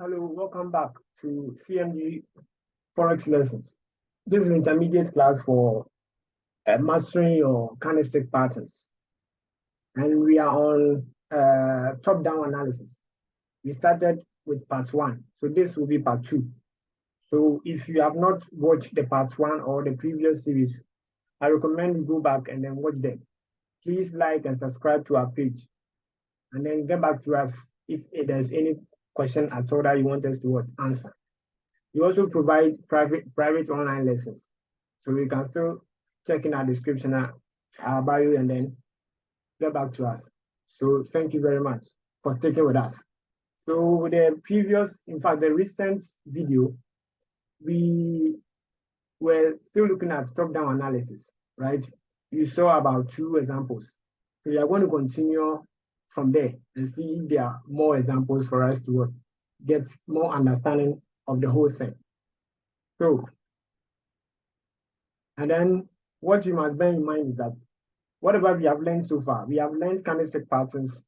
Hello, welcome back to CMG Forex Lessons. This is intermediate class for mastering your candlestick patterns. And we are on top-down analysis. We started with part 1, so this will be part 2. So if you have not watched the part 1 or the previous series, I recommend you go back and then watch them. Please like and subscribe to our page. And then get back to us if there's any question at all that you want us to answer. We also provide private online lessons. So you can still check in our description, our bio, and then get back to us. So thank you very much for sticking with us. So the previous, in fact, the recent video, we were still looking at top-down analysis, right? You saw about 2 examples. So we are going to continue from there and see if there are more examples for us to get more understanding of the whole thing. So, and then what you must bear in mind is that whatever we have learned so far, we have learned candlestick patterns,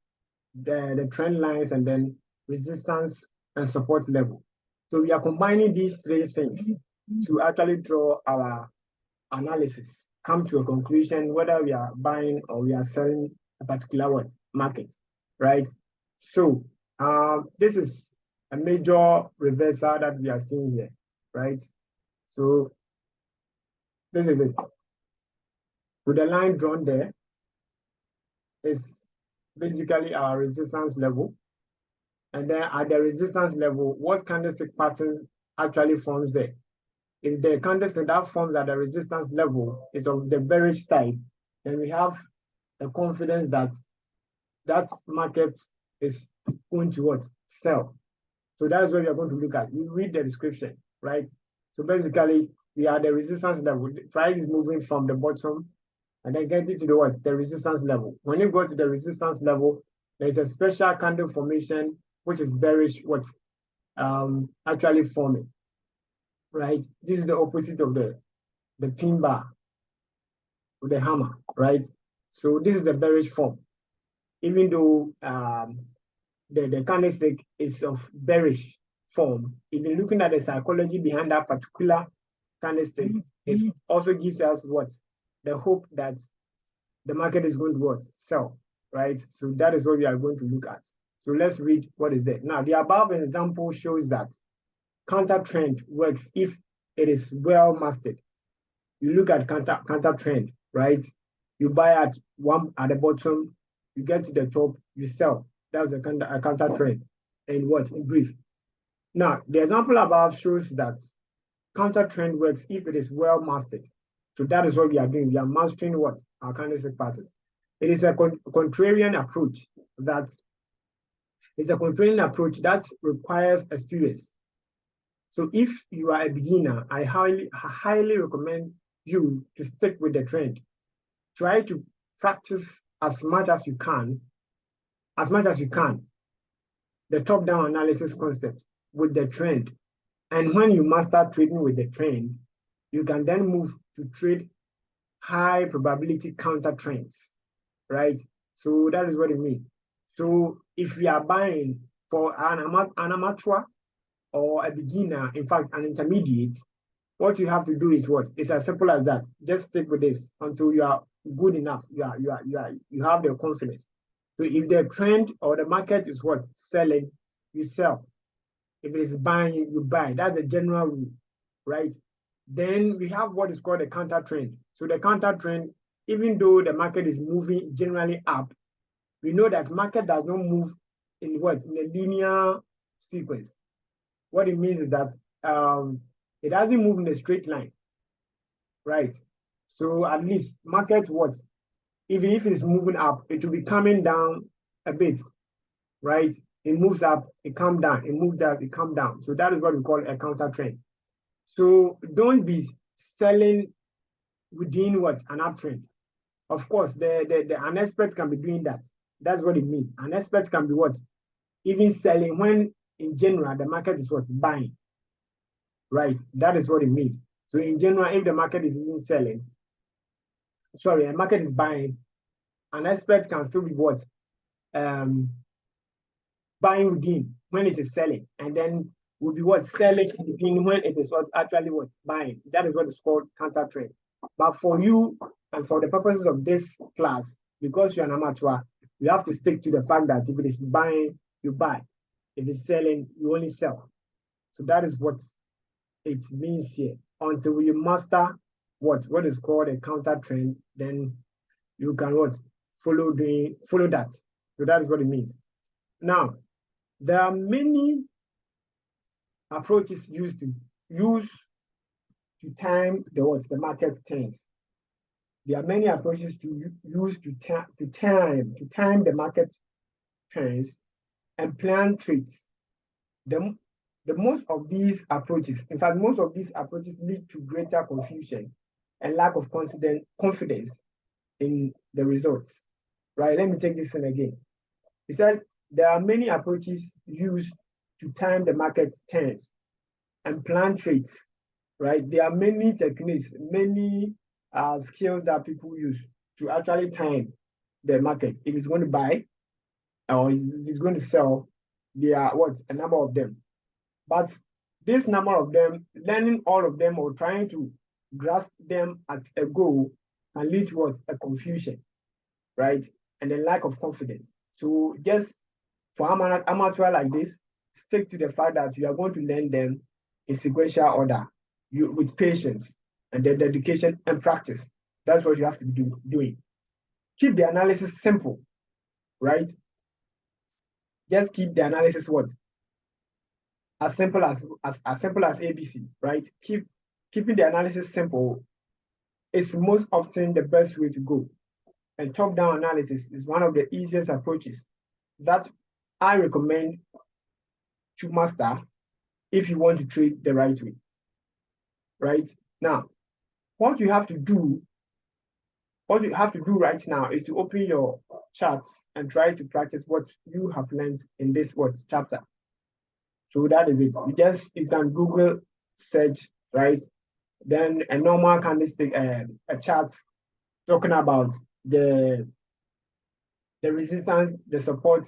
the trend lines, and then resistance and support level. So we are combining these 3 things to actually draw our analysis, come to a conclusion whether we are buying or we are selling a particular market, right? So this is a major reversal that we are seeing here, right? So this is it. So the line drawn there is basically our resistance level. And then at the resistance level, what candlestick patterns actually forms there? If the candlestick that forms at the resistance level is of the bearish type, then we have the confidence that that market is going to sell. So that is what we are going to look at. You read the description, right? So basically, we are at the resistance level. The price is moving from the bottom and then getting to the resistance level. When you go to the resistance level, there's a special candle formation which is bearish actually forming, right? This is the opposite of the pin bar, of the hammer, right? So this is the bearish form. Even though the candlestick is of bearish form, if you're looking at the psychology behind that particular candlestick, it also gives us the hope that the market is going to sell, right? So that is what we are going to look at. So let's read what is there. Now, the above example shows that counter trend works if it is well mastered. You look at counter trend, right? You buy at the bottom, you get to the top, you sell. That's a counter trend. And in brief. Now, the example above shows that counter trend works if it is well mastered. So that is what we are doing. We are mastering our candlestick patterns. It is a contrarian approach that requires experience. So if you are a beginner, I highly recommend you to stick with the trend. Try to practice as much as you can, the top-down analysis concept with the trend. And when you master trading with the trend, you can then move to trade high probability counter trends, right? So that is what it means. So if we are buying for an amateur or a beginner, in fact, an intermediate, what you have to do is it's as simple as that. Just stick with this until you are good enough. You have the confidence. So if the trend or the market is selling, you sell. If it is buying, you buy. That's the general rule, right? Then we have what is called a counter trend. So the counter trend, even though the market is moving generally up, we know that market does not move in a linear sequence. What it means is that it doesn't move in a straight line, right? So at least market even if it is moving up, it will be coming down a bit, right? It moves up, it comes down, it moves up, it comes down. So that is what we call a counter trend. So don't be selling within an uptrend. Of course, an expert can be doing that. That's what it means. An expert can be even selling when in general the market is buying, right? That is what it means. So in general, if the market is even selling, the market is buying, an expert can still be buying within when it is selling, and then will be what selling within when it is what actually what buying. That is what is called counter trend. But for you and for the purposes of this class, because you're an amateur, you have to stick to the fact that if it is buying, you buy. If it's selling, you only sell. So that is what it means here. Until you master what is called a counter trend, then you can what follow that. So that is what it means. Now, there are many approaches used to time the market turns. There are many approaches to use to time the market trends and plan trades. The most of these approaches, in fact, most of these approaches lead to greater confusion and lack of confidence in the results. Right? Let me take this in again. He said there are many approaches used to time the market turns and plan trades. Right? There are many techniques, many skills that people use to actually time the market. If it's going to buy or if it's going to sell, there are a number of them. But this number of them, learning all of them or trying to grasp them at a goal can lead to a confusion, right? And a lack of confidence. So just for amateur like this, stick to the fact that you are going to learn them in sequential order, with patience and then dedication and practice. That's what you have to be doing. Keep the analysis simple, right? Just keep the analysis as simple as ABC, right? Keeping the analysis simple is most often the best way to go. And top-down analysis is one of the easiest approaches that I recommend to master if you want to trade the right way. Right? Now, what you have to do right now is to open your charts and try to practice what you have learned in this chapter. So that is it. You can Google search, right? Then a normal candlestick, a chart talking about the resistance, the support,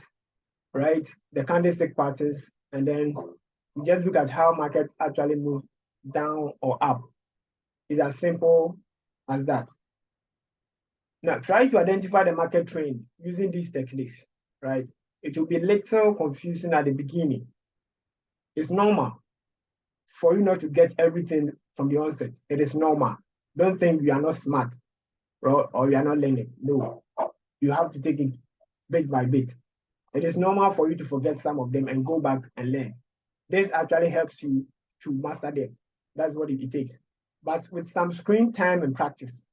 right? The candlestick patterns, and then you just look at how markets actually move down or up. It's as simple as that. Now, try to identify the market trend using these techniques, right? It will be a little confusing at the beginning. It's normal for you not to get everything from the onset. It is normal. Don't think you are not smart or you are not learning. No, you have to take it bit by bit. It is normal for you to forget some of them and go back and learn. This actually helps you to master them. That's what it takes. But with some screen time and practice.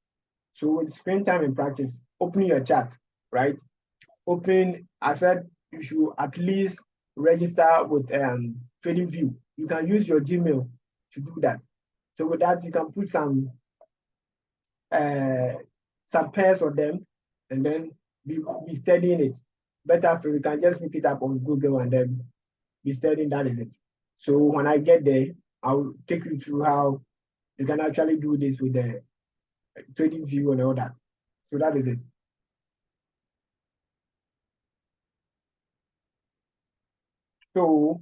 So with screen time and practice, open your chat, right? I said you should at least register with TradingView. You can use your Gmail to do that. So with that, you can put some pairs on them and then be studying it. Better so you can just look it up on Google and then be studying. That is it. So when I get there, I'll take you through how you can actually do this with the TradingView and all that. So that is it. So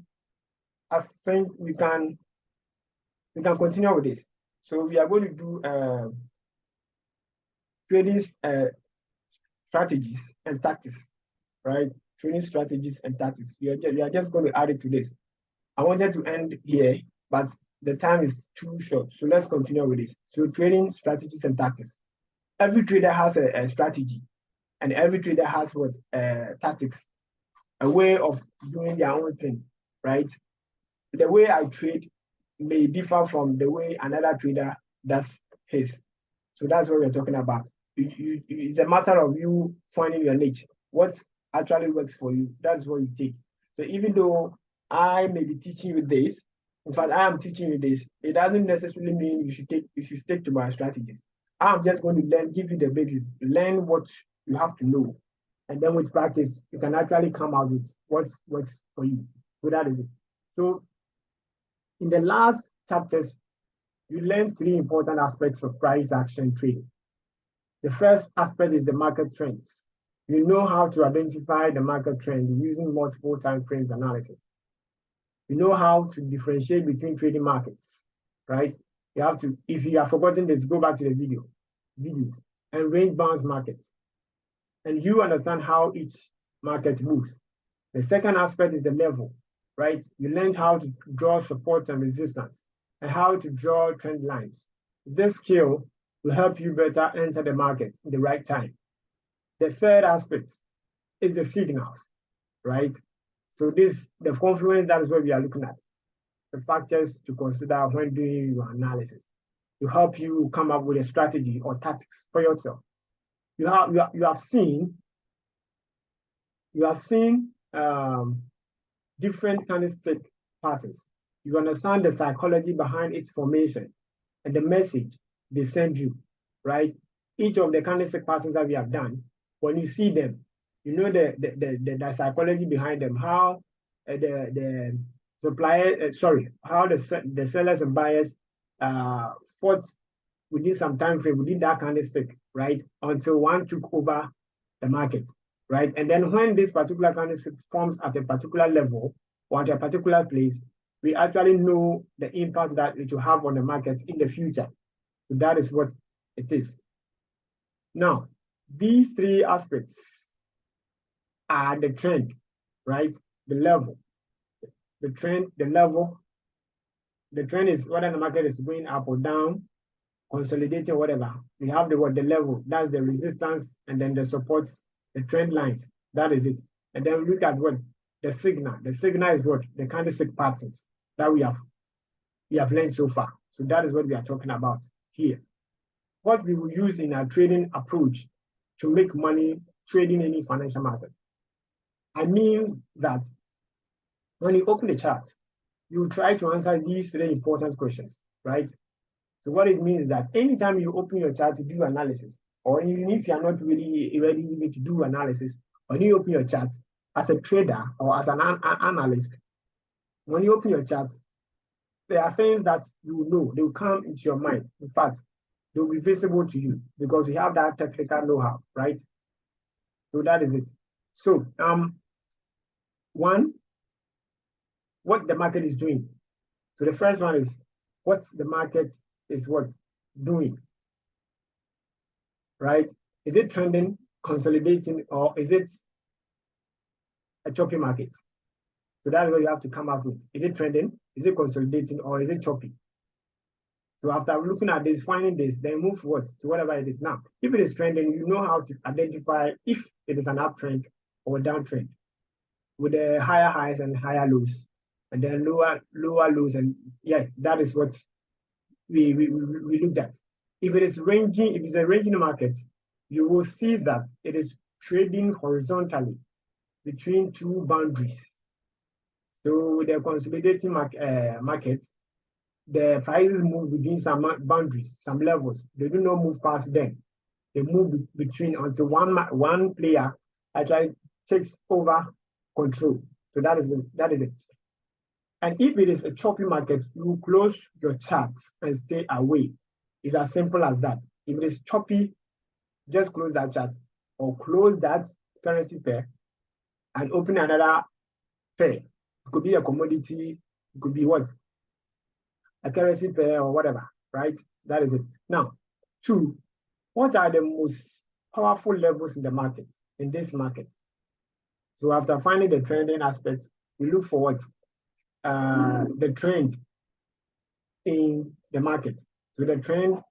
I think we can continue with this. So we are going to do trading strategies and tactics, right? Trading strategies and tactics. We are just going to add it to this. I wanted to end here, but the time is too short. So let's continue with this. So trading strategies and tactics. Every trader has a strategy, and every trader has tactics, a way of doing their own thing, right? The way I trade may differ from the way another trader does his. So that's what we're talking about. It's a matter of you finding your niche. What actually works for you, that's what you take. So even though I may be teaching you this, in fact, I am teaching you this, it doesn't necessarily mean you should stick to my strategies. I'm just going to give you the basics, learn what you have to know. And then with practice, you can actually come out with what works for you. So that is it. So in the last chapters, you learned 3 important aspects of price action trading. The first aspect is the market trends. You know how to identify the market trend using multiple time frames analysis. You know how to differentiate between trading markets, right? You have to, if you have forgotten this, go back to the videos, and range bound markets. And you understand how each market moves. The second aspect is the level, right? You learned how to draw support and resistance and how to draw trend lines. This skill will help you better enter the market in the right time. The third aspect is the signals, right? So the confluence, that is what we are looking at. The factors to consider when doing your analysis to help you come up with a strategy or tactics for yourself. You have seen different candlestick patterns. You understand the psychology behind its formation and the message they send you, right? Each of the candlestick patterns that we have done, when you see them, you know the psychology behind them, how the supplier, how the sellers and buyers fought within some time frame within that candlestick, right? Until one took over the market, right? And then when this particular candlestick forms at a particular level or at a particular place, we actually know the impact that it will have on the market in the future. So that is what it is. Now, these three aspects are the trend, right? The level, the trend, the level. The trend is whether the market is going up or down, consolidating, whatever. We have the level, that's the resistance, and then the supports, the trend lines. That is it. And then we look at what the signal. The signal is what the candlestick patterns that we have learned so far. So that is what we are talking about here. What we will use in our trading approach to make money trading any financial market. I mean that when you open the chart, you try to answer these three important questions, right? So what it means is that anytime you open your chart to do analysis, or even if you are not really ready to do analysis, when you open your chart as a trader or as an analyst, when you open your chart, there are things that you will know, they will come into your mind. In fact, they will be visible to you because you have that technical know-how, right? So that is it. So, one, what the market is doing. So the first one is what the market is doing, right? Is it trending, consolidating, or is it a choppy market? So that's what you have to come up with. Is it trending? Is it consolidating, or is it choppy? So after looking at this, finding this, then move to whatever it is now. If it is trending, you know how to identify if it is an uptrend or a downtrend with the higher highs and higher lows, and then lower lows, and yes, that is what we looked at. If it is ranging, if it's a ranging market, you will see that it is trading horizontally between two boundaries. So with the consolidating markets, the prices move between some boundaries, some levels. They do not move past them. They move between until one player actually takes over control. So that is it. And if it is a choppy market, you close your charts and stay away. It's as simple as that. If it is choppy, just close that chart or close that currency pair and open another pair. It could be a commodity, it could be what? A currency pair or whatever, right? That is it. Now, two, what are the most powerful levels in the market, in this market? So after finding the trending aspect, we look for what? The trend in the market. So the trend,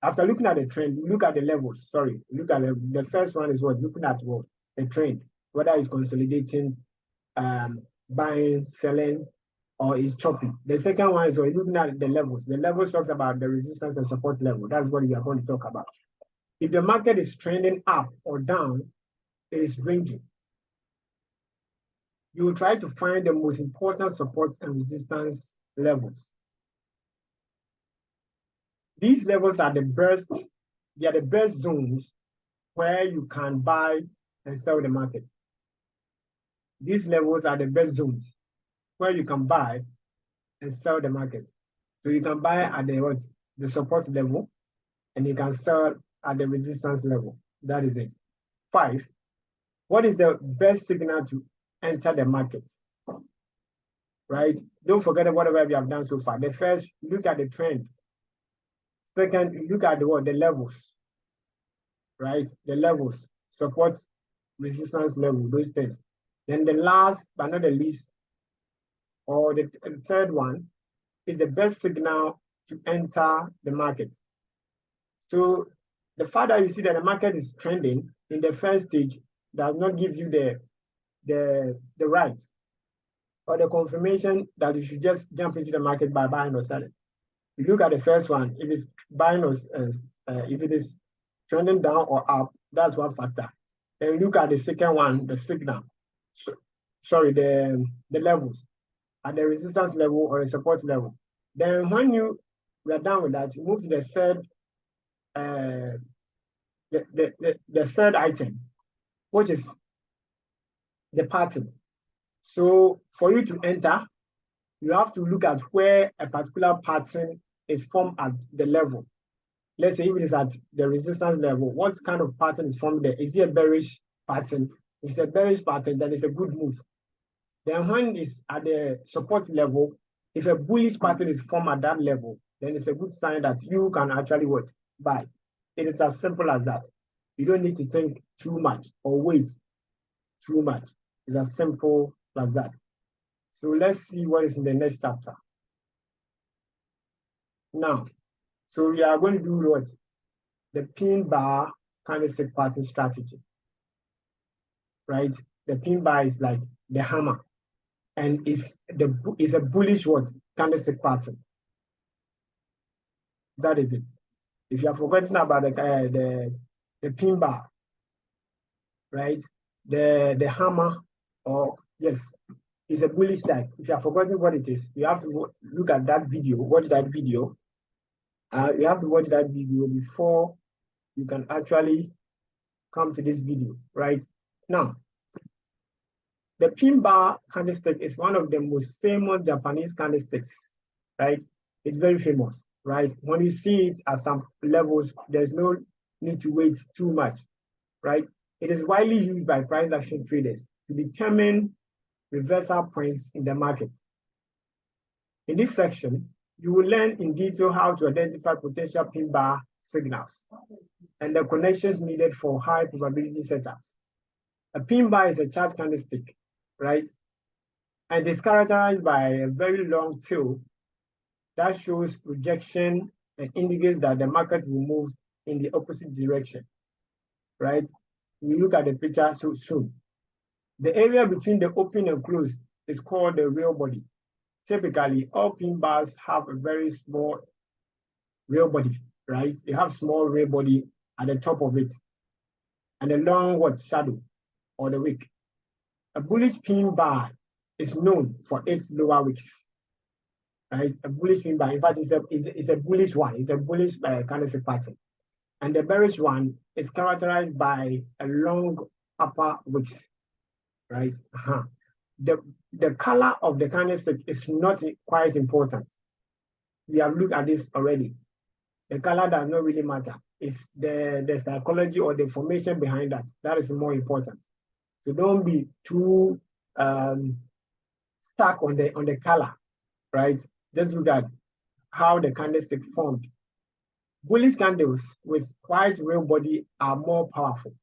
after looking at the trend, look at the levels. Look at the first one is what? Looking at what? The trend, whether it's consolidating, buying, selling, or is choppy. The second one is looking at the levels. The levels talks about the resistance and support level. That's what we are going to talk about. If the market is trending up or down, it is ranging. You will try to find the most important support and resistance levels. These levels are the best, they are the best zones where you can buy and sell the market. These levels are the best zones where you can buy and sell the market. So you can buy at the support level, and you can sell at the resistance level. That is it. 5, what is the best signal to enter the market? Right? Don't forget whatever we have done so far. The first, look at the trend. Second, look at the levels. Right? The levels, support, resistance level, those things. Then the last but not the least, or the third one, is the best signal to enter the market. So the fact that you see that the market is trending in the first stage does not give you the right or the confirmation that you should just jump into the market by buying or selling. You look at the first one, if it's buying or if it is trending down or up, that's one factor. Then look at the second one, the signal. Sorry, the levels at the resistance level or the support level. Then when we are done with that, you move to the third the third item, which is the pattern. So for you to enter, you have to look at where a particular pattern is formed at the level. Let's say if it is at the resistance level, what kind of pattern is formed there? Is it a bearish pattern? If it's a bearish pattern, then it's a good move. Then when it's at the support level, if a bullish pattern is formed at that level, then it's a good sign that you can actually buy. It is as simple as that. You don't need to think too much or wait too much. It's as simple as that. So let's see what is in the next chapter. Now, so we are going to do what? The pin bar candlestick pattern strategy. Right? The pin bar is like the hammer. And it's a bullish candlestick pattern. That is it. If you have forgotten about the pin bar, right? The hammer, or yes, it's a bullish type. If you have forgotten what it is, you have to look at that video, watch that video. You have to watch that video before you can actually come to this video, right? Now, the pin bar candlestick is one of the most famous Japanese candlesticks, right? It's very famous, right? When you see it at some levels, there's no need to wait too much, right? It is widely used by price action traders to determine reversal points in the market. In this section, you will learn in detail how to identify potential pin bar signals and the connections needed for high probability setups. A pin bar is a chart candlestick, right? And it's characterized by a very long tail that shows projection and indicates that the market will move in the opposite direction, right? We look at the picture soon. The area between the open and close is called the real body. Typically, all pin bars have a very small real body, right? They have small real body at the top of it and a long shadow or the wick. A bullish pin bar is known for its lower wicks, right? A bullish pin bar, in fact, it's a bullish one. It's a bullish candlestick pattern. And the bearish one is characterized by a long upper wicks, right? The color of the candlestick is not quite important. We have looked at this already. The color does not really matter. It's the psychology or the formation behind that. That is more important. So don't be too stuck on the color, right? Just look at how the candlestick formed. Bullish candles with white real body are more powerful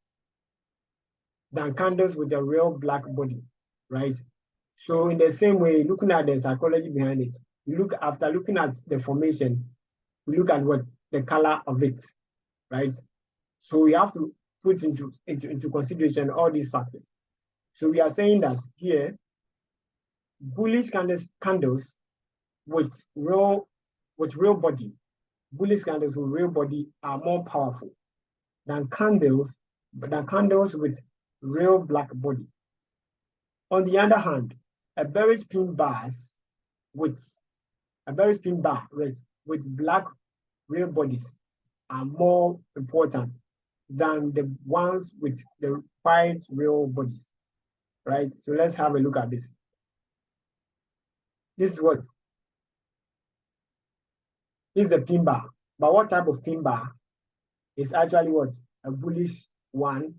than candles with a real black body, right? So in the same way, looking at the psychology behind it, after looking at the formation, we look at the color of it, right? So we have to put into consideration all these factors. So we are saying that here, bullish candles with real body, bullish candles with real body are more powerful than candles with real black body. On the other hand, a bearish pin bar with black real bodies are more important than the ones with the white real bodies, right? So let's have a look at this. This is what? This is a pin bar. But what type of pin bar is actually what? A bullish one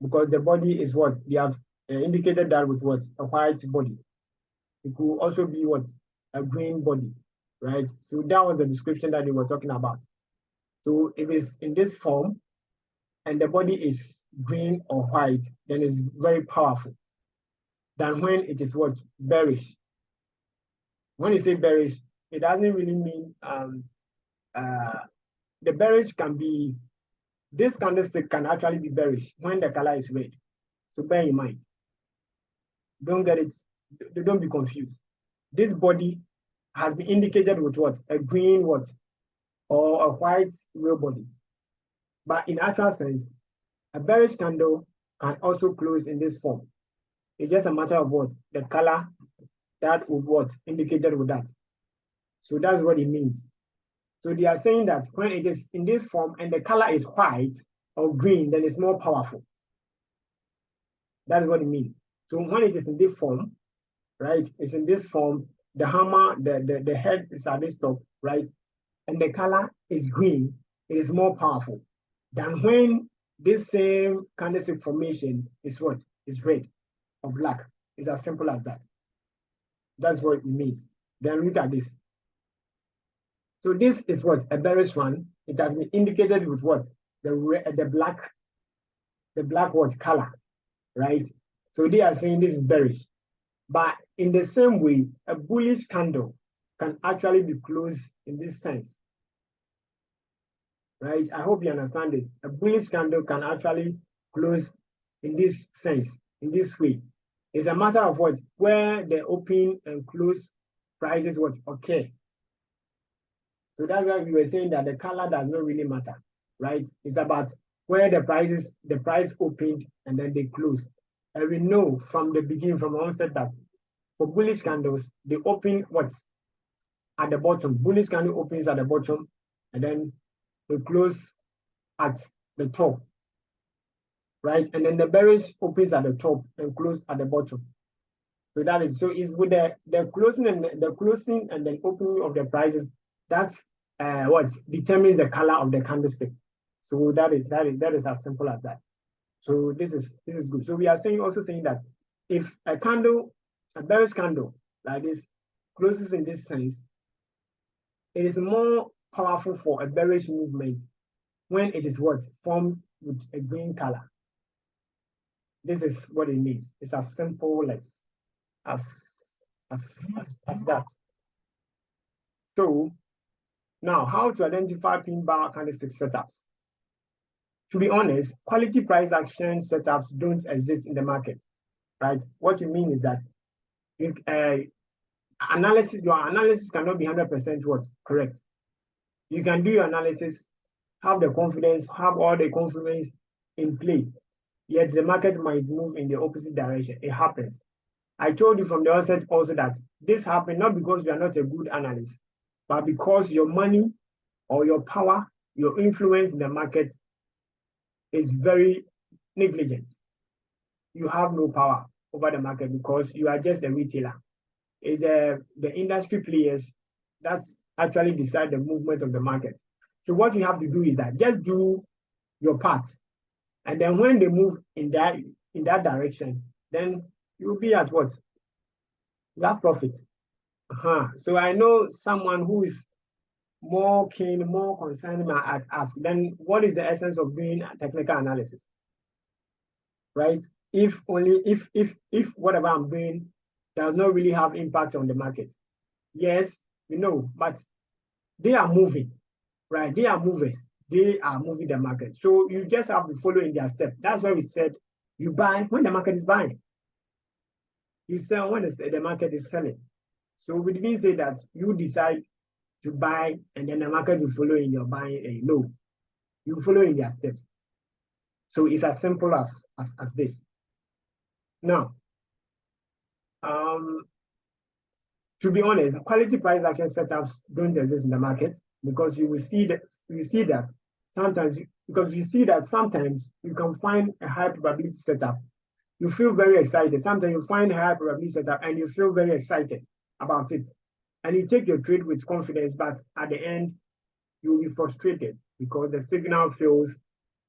because the body is what? They have indicated that with what? A white body. It could also be what? A green body, right? So that was the description that they were talking about. So if it's in this form and the body is green or white, then it's very powerful than when it is what? Bearish. When you say bearish, it doesn't really mean the bearish can be, this candlestick can actually be bearish when the color is red. So bear in mind. Don't get it, don't be confused. This body has been indicated with what? A green what? Or a white real body. But in actual sense, a bearish candle can also close in this form. It's just a matter of what? The color that would what? Indicated with that. So that's what it means. So they are saying that when it is in this form and the color is white or green, then it's more powerful. That's what it means. So when it is in this form, right? It's in this form, the hammer, the head is at this top, right? And the color is green, it is more powerful than when this same candlestick formation is what? Is red or black. It's as simple as that. That's what it means. Then look at this. So this is what? A bearish one. It has been indicated with what? The black what? Color, right? So they are saying this is bearish. But in the same way, a bullish candle can actually be closed in this sense, right? I hope you understand this. A bullish candle can actually close in this sense, in this way. It's a matter of what? Where the open and close prices would occur. So that's why we were saying that the color does not really matter, right? It's about where the price opened and then they closed. And we know from the beginning, from the onset, that for bullish candles, they open what's at the bottom. Bullish candle opens at the bottom and then they close at the top, right? And then the bearish opens at the top and close at the bottom. So that is, so it's with the closing and then opening of the prices, that's what determines the color of the candlestick. So that is as simple as that. So this is good. So we are also saying that if a bearish candle like this closes in this sense, it is more powerful for a bearish movement when it is what? Formed with a green color. This is what it means. It's as simple as that. So now, how to identify pin bar candlestick setups? To be honest, quality price action setups don't exist in the market, right? What you mean is that your analysis cannot be 100% what? Correct. You can do your analysis, have the confidence, have all the confidence in play, yet the market might move in the opposite direction. It happens. I told you from the onset also that this happened not because you are not a good analyst, but because your money or your power, your influence in the market is very negligent. You have no power over the market because you are just a retailer. It's the industry players that actually decide the movement of the market. So what you have to do is that just do your part, and then when they move in that direction, then you'll be at what? You have profit. So I know someone who is more keen, more concerned at ask, then what is the essence of doing technical analysis? Right? If whatever I'm doing does not really have impact on the market. Yes, but they are moving, right? They are movers. They are moving the market. So you just have to follow in their step. That's why we said you buy when the market is buying. You sell when the market is selling. So we didn't say that you decide to buy and then the market will follow in your buying. No, you follow in their steps. So it's as simple as this. Now, to be honest, quality price action setups don't exist in the market because you see that sometimes you can find a high probability setup. You feel very excited. Sometimes you find a high probability setup and you feel very excited about it. And you take your trade with confidence, but at the end, you will be frustrated because the signal fails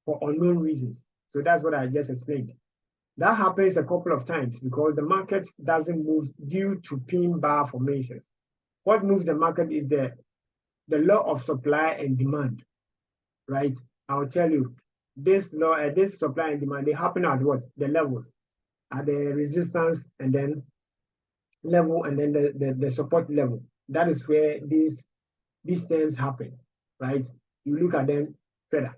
for unknown reasons. So that's what I just explained. That happens a couple of times because the market doesn't move due to pin bar formations. What moves the market is the law of supply and demand, right? I'll tell you, this law, this supply and demand, they happen at what? The levels, at the resistance and then level and then the support level. That is where these terms happen, right? You look at them further.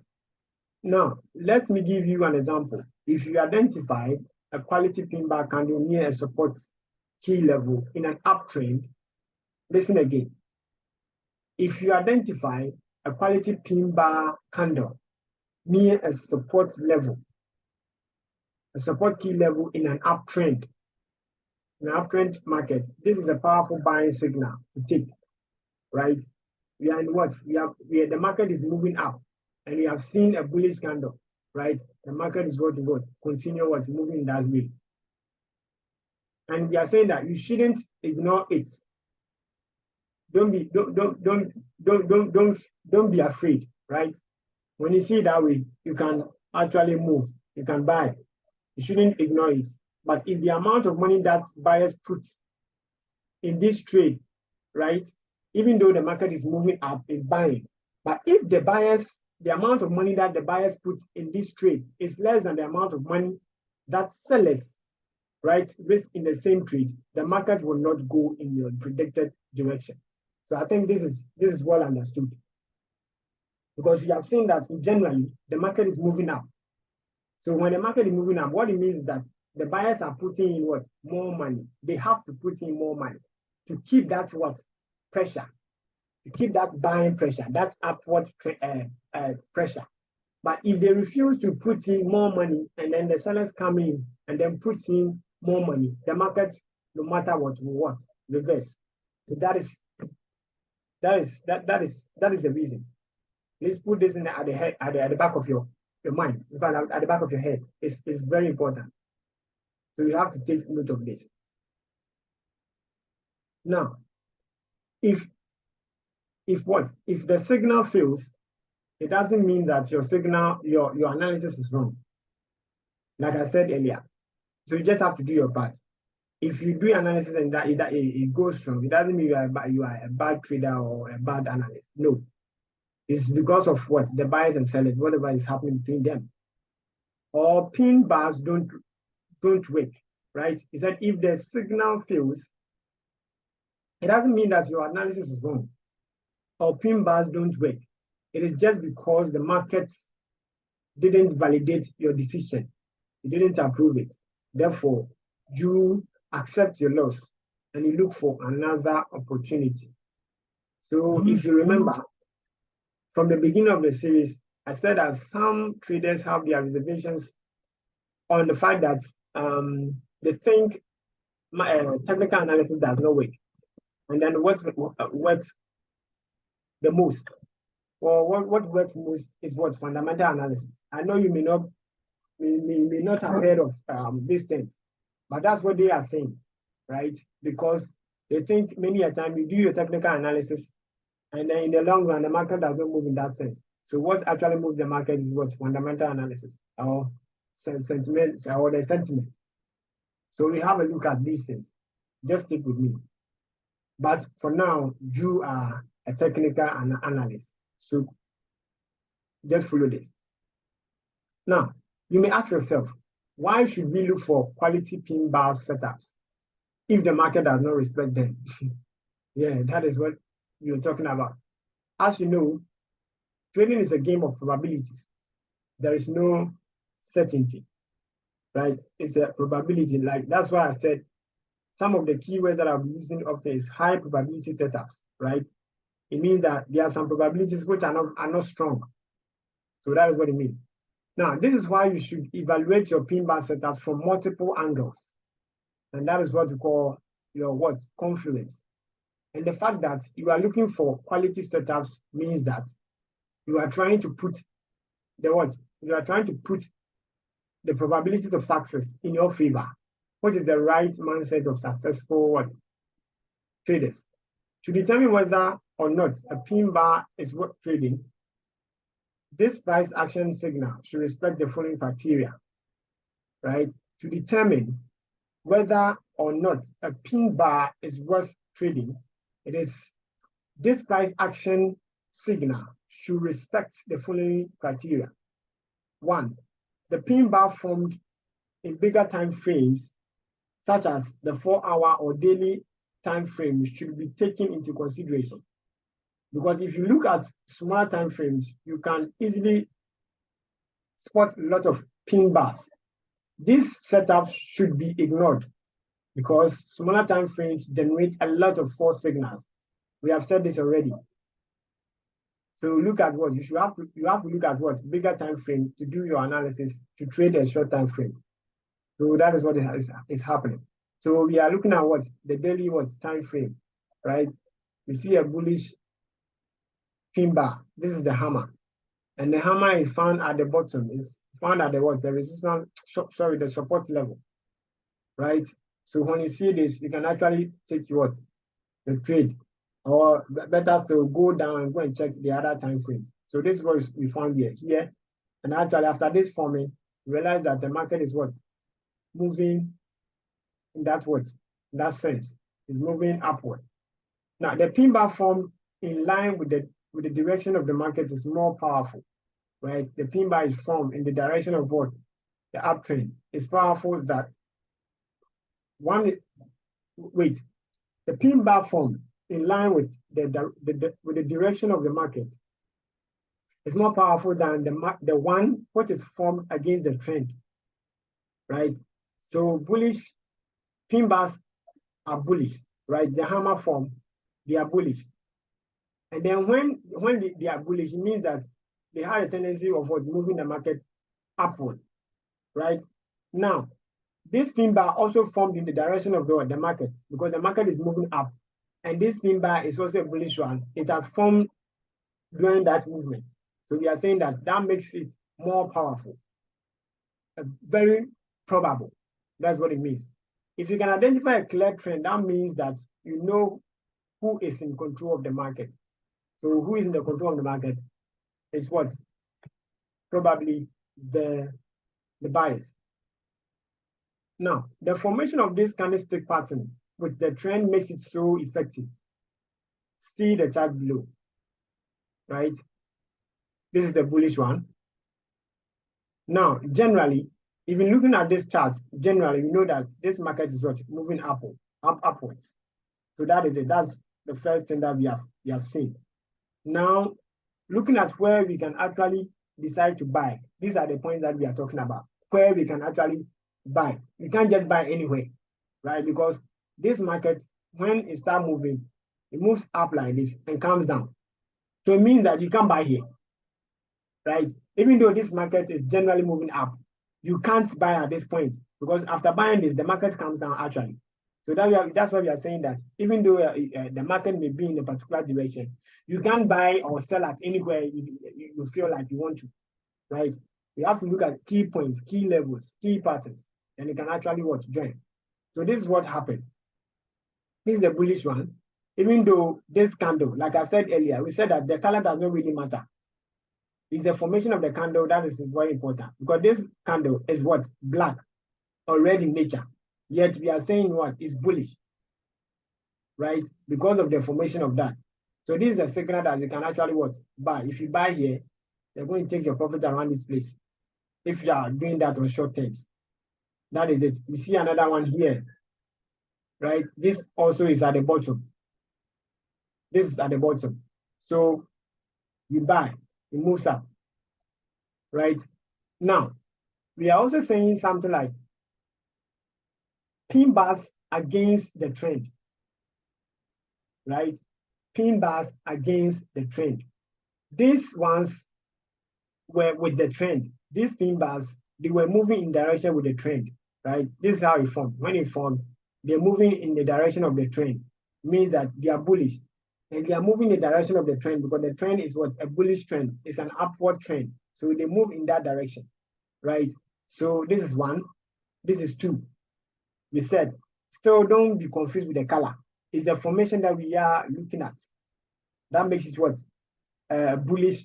Now, let me give you an example. If you identify a quality pin bar candle near a support key level in an uptrend, listen again. If you identify a quality pin bar candle near a support level, a support key level in an uptrend, in an uptrend market, this is a powerful buying signal to take, right? We are in what? The market is moving up and we have seen a bullish candle, right? The market is going to continue moving in that way. And we are saying that you shouldn't ignore it. Don't be afraid, right? When you see it that way, you can actually move, you can buy. You shouldn't ignore it. But if the amount of money that buyers put in this trade, right, even though the market is moving up, is buying. But if the amount of money that the buyers put in this trade is less than the amount of money that sellers, right, risk in the same trade, the market will not go in your predicted direction. So I think this is well understood. Because we have seen that generally the market is moving up. So when the market is moving up, what it means is that the buyers are putting in what? More money. They have to put in more money to keep that what? Pressure. To keep that buying pressure, that upward pressure. But if they refuse to put in more money and then the sellers come in and then put in more money, the market, no matter what, will reverse. So that is the reason. Please put this in at the back of your mind, in fact, at the back of your head. It's very important. So you have to take note of this. Now, if the signal fails, it doesn't mean that your signal, your analysis is wrong. Like I said earlier. So you just have to do your part. If you do analysis and that it goes wrong, it doesn't mean you are a bad trader or a bad analyst. No. It's because of what? The buyers and sellers, whatever is happening between them. Or pin bars don't work, right? He said if the signal fails, it doesn't mean that your analysis is wrong. Or pin bars don't work. It is just because the markets didn't validate your decision. It didn't approve it. Therefore, you accept your loss and you look for another opportunity. So if you remember, from the beginning of the series, I said that some traders have their reservations on the fact that they think technical analysis does not work. And then what works the most? Well, what works most is what? Fundamental analysis. I know you may not have heard of these things, but that's what they are saying, right? Because they think many a time you do your technical analysis and then in the long run, the market does not move in that sense. So what actually moves the market is what? Fundamental analysis or sentiment or the sentiment. So we have a look at these things. Just stick with me. But for now, you are a technical analyst. So just follow this. Now, you may ask yourself, why should we look for quality pin bar setups if the market does not respect them? Yeah, that is what you're talking about. As you know, trading is a game of probabilities. There is no certainty, right? It's a probability. Like that's why I said some of the keywords that I'm using often is high probability setups, right? It means that there are some probabilities which are not strong. So that is what it means. Now, this is why you should evaluate your pin bar setups from multiple angles. And that is what we call your confluence. And the fact that you are looking for quality setups means that you are trying to put You are trying to put the probabilities of success in your favor, which is the right mindset of successful traders. To determine whether or not a pin bar is worth trading, this price action signal should respect the following criteria, right? To determine whether or not a pin bar is worth trading, it is this price action signal should respect the following criteria. 1, the pin bar formed in bigger time frames, such as the 4-hour or daily time frame, should be taken into consideration. Because if you look at smaller time frames, you can easily spot a lot of pin bars. This setup should be ignored because smaller time frames generate a lot of false signals. We have said this already. So look at what you have to look at what bigger time frame to do your analysis to trade a short time frame. So that is what is happening. So we are looking at what the daily time frame, right? We see a bullish pin bar. This is the hammer, and the hammer is found at the bottom. It's found at the the resistance, the support level, right? So when you see this, you can actually take the trade, or better still go down and go and check the other time frames. So this is what we found here, and actually after this forming, we realize that the market is moving in that sense, is moving upward. Now the pin bar formed in line with the direction of the market is more powerful, right? The pin bar is formed in the direction of the uptrend. It's powerful that the pin bar formed in line with the direction of the market is more powerful than the one what is formed against the trend, right? So bullish pin bars are bullish, right? The hammer form, they are bullish. And then when they are bullish, it means that they have a tendency of moving the market upward, right? Now, this pin bar also formed in the direction of the market because the market is moving up. And this pin bar is also a bullish one. It has formed during that movement. So we are saying that makes it more powerful, very probable. That's what it means. If you can identify a clear trend, that means that you know who is in control of the market. So who is in the control of the market is probably the buyers. Now, the formation of this candlestick pattern with the trend makes it so effective. See the chart below, right? This is the bullish one. Now, generally, even looking at this chart, generally, you know that this market is moving upwards. So that is it. That's the first thing that we have seen. Now, looking at where we can actually decide to buy, these are the points that we are talking about, where we can actually buy. You can't just buy anywhere, right? Because this market, when it starts moving, it moves up like this and comes down. So it means that you can't buy here, right? Even though this market is generally moving up, you can't buy at this point because after buying this, the market comes down actually. So that's why we are saying that even though the market may be in a particular direction, you can't buy or sell at anywhere you feel like you want to, right? You have to look at key points, key levels, key patterns, and you can actually join. So this is what happened. This is the bullish one. Even though this candle, like I said earlier, we said that the color does not really matter. It's the formation of the candle that is very important because this candle is black already in nature. Yet we are saying is bullish, right? Because of the formation of that. So this is a signal that you can actually buy. If you buy here, you're going to take your profit around this place. If you are doing that on short terms, that is it. We see another one here, right? This also is at the bottom. This is at the bottom. So you buy, it moves up, right? Now, we are also saying something like pin bars against the trend, right? Pin bars against the trend. These ones were with the trend. These pin bars, they were moving in direction with the trend, right? This is how it formed. When it formed, they're moving in the direction of the trend. It means that they are bullish. And they are moving in the direction of the trend because the trend is a bullish trend. It's an upward trend. So they move in that direction, right? So this is 1. This is 2. We said, still don't be confused with the color. It's the formation that we are looking at. That makes it bullish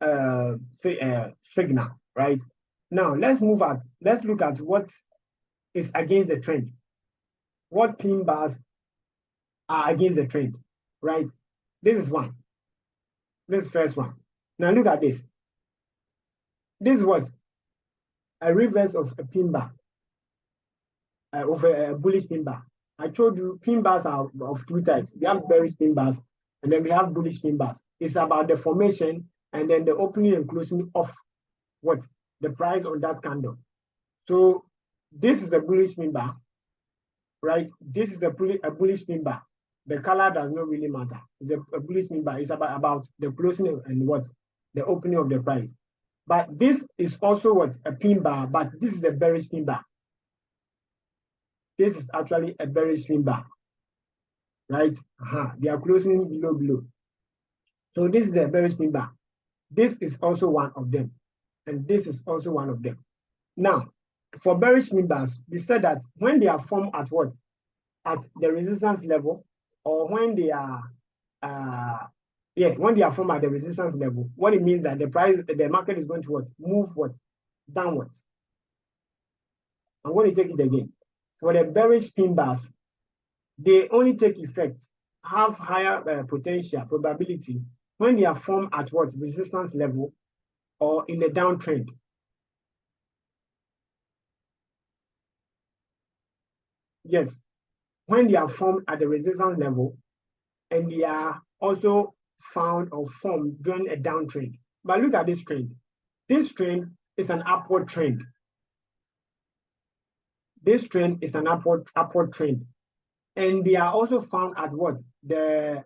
signal, right? Now let's look at what is against the trend. What pin bars are against the trend, right? This is one. This is first one. Now look at this. This is what? A reverse of a pin bar, of a bullish pin bar. I told you pin bars are of two types. We have bearish pin bars, and then we have bullish pin bars. It's about the formation and then the opening and closing of what? The price on that candle. So this is a bullish pin bar, right? This is a bullish pin bar. The color does not really matter. It's a bullish pin bar. It's about the closing and what? The opening of the price. But this is also what? A pin bar, but this is a bearish pin bar. This is actually a bearish pin bar, right? They are closing below. So this is a bearish pin bar. This is also one of them. And this is also one of them. Now, for bearish pin bars, we said that when they are formed at what? At the resistance level, or when they are when they are formed at the resistance level, what it means that the market is going to what? Move what? Downwards. I'm going to take it again. For the bearish pin bars, they only take effect, have higher potential probability when they are formed at what? Resistance level or in the downtrend. Yes, when they are formed at the resistance level and they are also found or formed during a downtrend. But look at this trend. This trend is an upward trend. This trend is an upward trend. And they are also found at what? The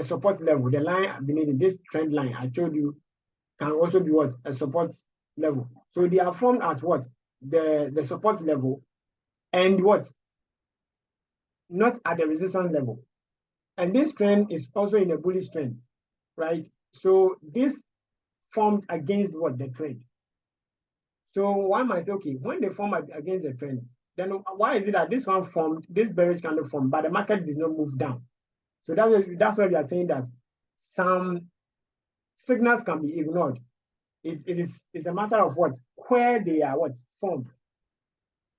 support level, the line beneath this trend line I told you can also be what? A support level. So they are formed at what? The support level and what? Not at the resistance level. And this trend is also in a bullish trend, right? So this formed against what? The trend. So one might say, okay, when they form against the trend, then why is it that this one formed, this bearish candle formed, but the market did not move down? So that's why we are saying that some signals can be ignored. It's a matter of what? Where they are what? Formed,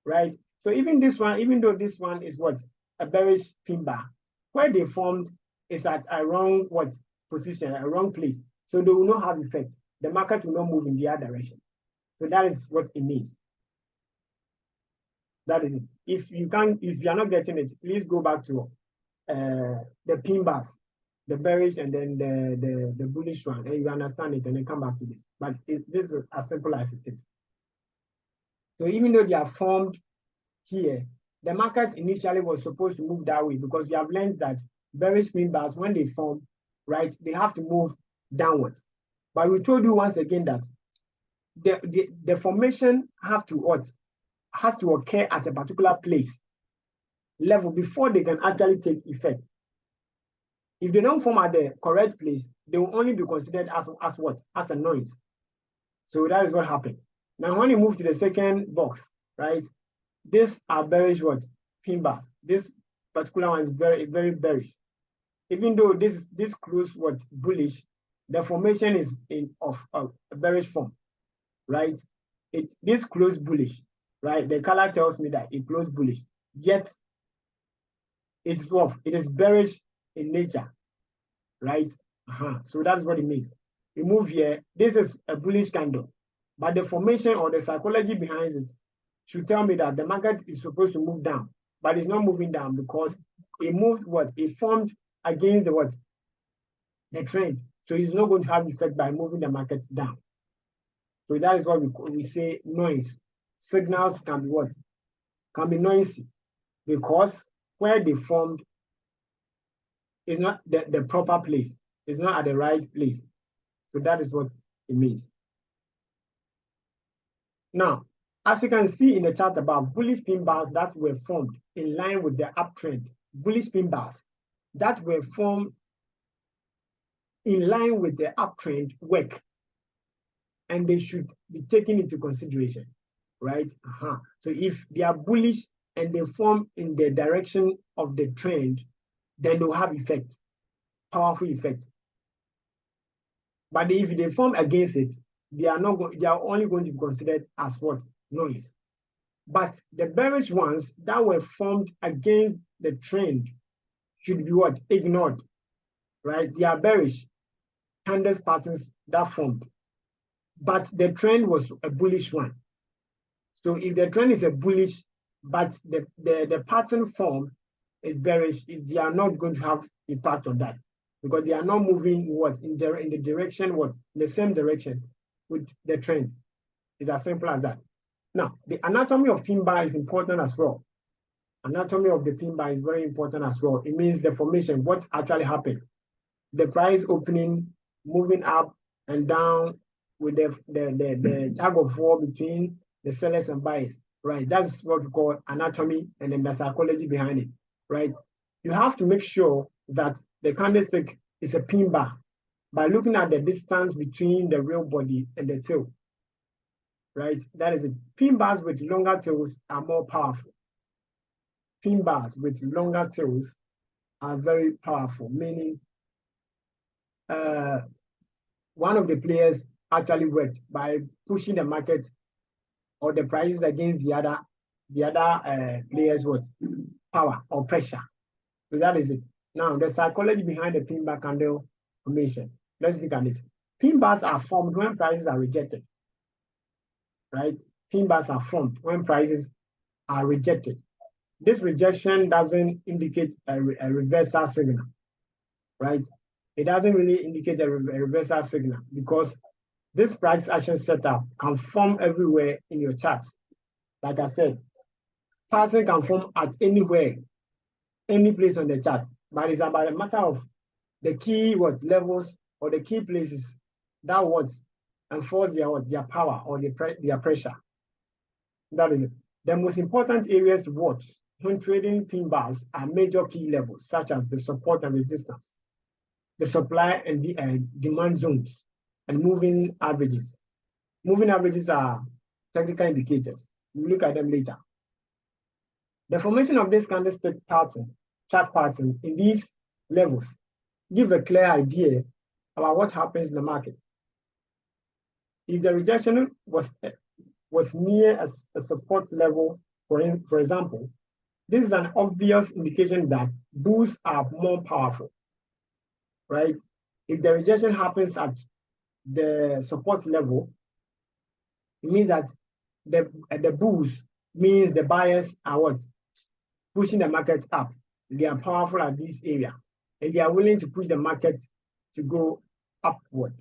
right? So even this one, even though this one is what? A bearish pin bar, where they formed is at a wrong what? Position, a wrong place. So they will not have effect. The market will not move in the other direction. So that is what it means. That is it. If you are not getting it, please go back to the pin bars, the bearish and then the bullish one, and you understand it, and then come back to this. But this is as simple as it is. So even though they are formed here, the market initially was supposed to move that way because you have learned that bearish pin bars, when they form, right, they have to move downwards. But we told you once again that the formation has to occur at a particular place level before they can actually take effect. If they don't form at the correct place, they will only be considered as what? As a noise. So that is what happened. Now, when you move to the second box, right, these are bearish what? Pin bars. This particular one is very, very bearish. Even though this close what? Bullish, the formation is of a bearish form, right? This close bullish, right? The color tells me that it closed bullish, yet it is bearish in nature, right? So that's what it means. We move here. This is a bullish candle, but the formation or the psychology behind it should tell me that the market is supposed to move down, but it's not moving down because it moved what? It formed against the what? The trend. So it's not going to have effect by moving the market down. So that is what we say noise. Signals can be what? Can be noisy because where they formed is not the proper place. It's not at the right place. So that is what it means. Now, as you can see in the chart above, bullish pin bars that were formed in line with the uptrend, bullish pin bars that were formed in line with the uptrend work, and they should be taken into consideration, right? So if they are bullish and they form in the direction of the trend, then they'll have effects, powerful effects. But if they form against it, they are only going to be considered as what? Noise. But the bearish ones that were formed against the trend should be what? Ignored, right? They are bearish candlestick patterns that formed. But the trend was a bullish one. So if the trend is a bullish, but the pattern form is bearish, they are not going to have impact on that because they are not moving what in the direction what in the same direction with the trend. It's as simple as that. Now, the anatomy of pin bar is important as well. Anatomy of the pin bar is very important as well. It means the formation, what actually happened. The price opening, moving up and down with the tug of war between the sellers and buyers, right? That's what we call anatomy, and then the psychology behind it, right? You have to make sure that the candlestick is a pin bar by looking at the distance between the real body and the tail, right? That is it. Pin bars with longer tails are more powerful. Pin bars with longer tails are very powerful, meaning one of the players actually worked by pushing the market or the prices against the other players' what? Power or pressure. So that is it. Now, the psychology behind the pin bar candle formation. Let's look at this. Pin bars are formed when prices are rejected, right? Pin bars are formed when prices are rejected. This rejection doesn't indicate a reversal signal, right? It doesn't really indicate a reversal signal because this price action setup can form everywhere in your charts. Like I said, pattern can form at anywhere, any place on the chart, but it's about a matter of the key levels or the key places that enforce their power or their pressure. That is it. The most important areas to watch when trading pin bars are major key levels such as the support and resistance, the supply and demand zones, and moving averages. Moving averages are technical indicators. We'll look at them later. The formation of this candlestick chart pattern in these levels give a clear idea about what happens in the market. If the rejection was near a support level, for example, this is an obvious indication that bulls are more powerful, right? If the rejection happens at the support level, it means that the bulls means the buyers are what? Pushing the market up. They are powerful at this area, and they are willing to push the market to go upward.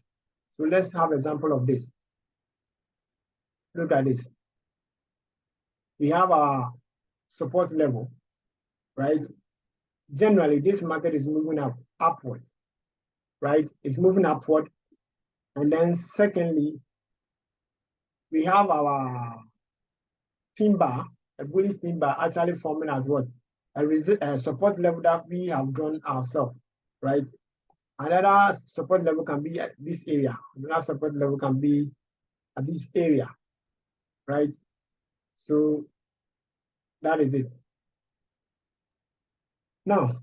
So let's have an example of this. Look at this. We have our support level, right? Generally, this market is moving upward, right? It's moving upward. And then secondly, we have our pin bar, a bullish pin bar actually forming as what? A support level that we have drawn ourselves, right? Another support level can be at this area. Another support level can be at this area, right? So that is it. Now,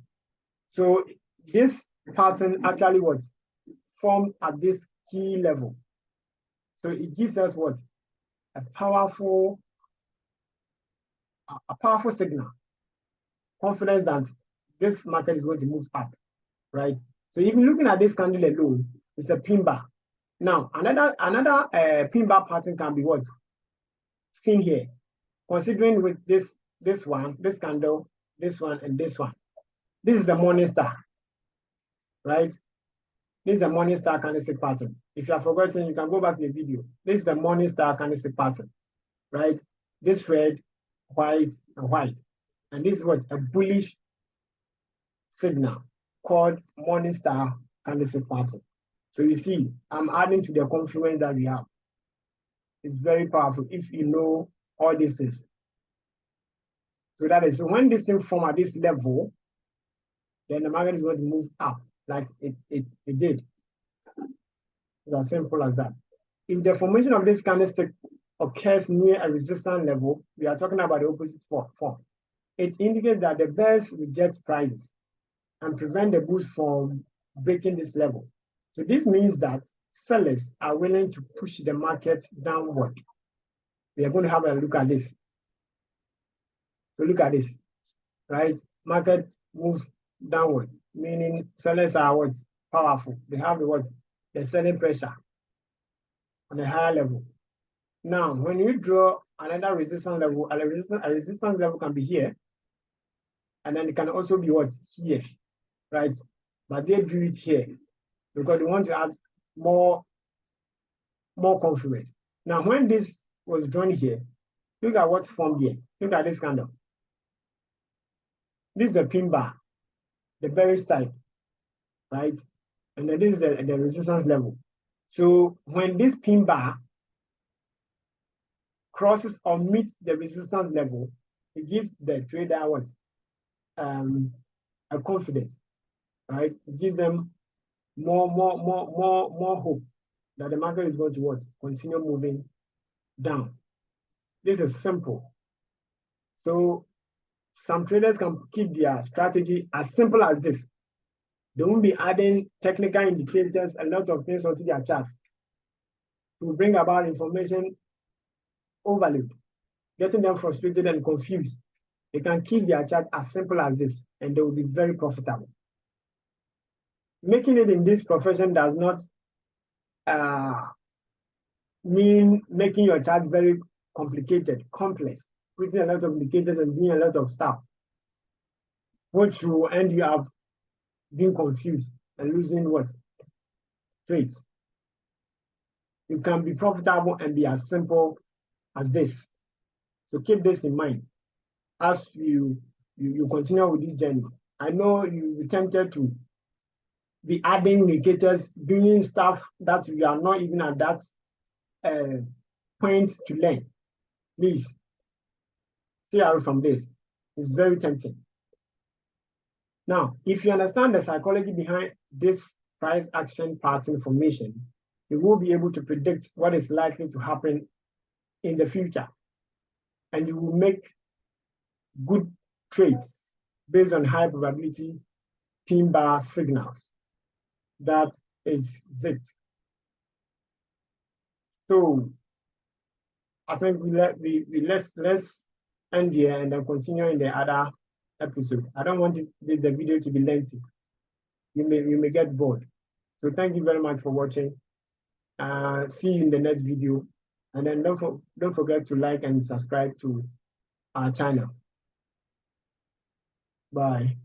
so this pattern actually what? Formed at this key level. So it gives us what? A powerful signal, confidence that this market is going to move up, right? So even looking at this candle alone, it's a pin bar. Now, another pin bar pattern can be what? Seen here, considering with this one, this candle, this one, and this one. This is a morning star, right? This is a morning star candlestick pattern. If you have forgotten, you can go back to the video. This is a morning star candlestick pattern, right? This red, white, and white. And this is what? A bullish signal called morning star candlestick pattern. So you see, I'm adding to the confluence that we have. It's very powerful if you know all these things. So that is, so when this thing form at this level, then the market is going to move up like it did. It's as simple as that. If the formation of this candlestick occurs near a resistance level, we are talking about the opposite form. It indicates that the bears reject prices and prevent the bulls from breaking this level. So this means that sellers are willing to push the market downward. We are going to have a look at this. So look at this, right? Market moves downward, meaning sellers are what? Powerful. They have the what? The selling pressure on a higher level. Now, when you draw another resistance level, a resistance level can be here, and then it can also be what? Here, right? But they do it here because they want to add more confidence. Now, when this was drawn here, look at what formed here. Look at this candle. This is the pin bar, the bearish type, right? And then this is the resistance level. So when this pin bar crosses or meets the resistance level, it gives the trader what? A confidence, right? It gives them more hope that the market is going to what? Continue moving down. This is simple. So some traders can keep their strategy as simple as this. They won't be adding technical indicators, a lot of things onto their chart to bring about information overload, getting them frustrated and confused. They can keep their chart as simple as this, and they will be very profitable. Making it in this profession does not mean making your chart very complicated, complex, putting a lot of indicators and doing a lot of stuff, which will end you up being confused and losing what? Trades. You can be profitable and be as simple as this. So keep this in mind as you continue with this journey. I know you'll be tempted to be adding indicators, doing stuff that you are not even at that point to learn. Please stay away from this. It's very tempting. Now, if you understand the psychology behind this price action pattern formation, you will be able to predict what is likely to happen in the future. And you will make good trades based on high probability pin bar signals. That is it. So I think let's end here and then continue in the other episode. I don't want the video to be lengthy. You may get bored. So thank you very much for watching. See you in the next video. And then don't forget to like and subscribe to our channel. Bye.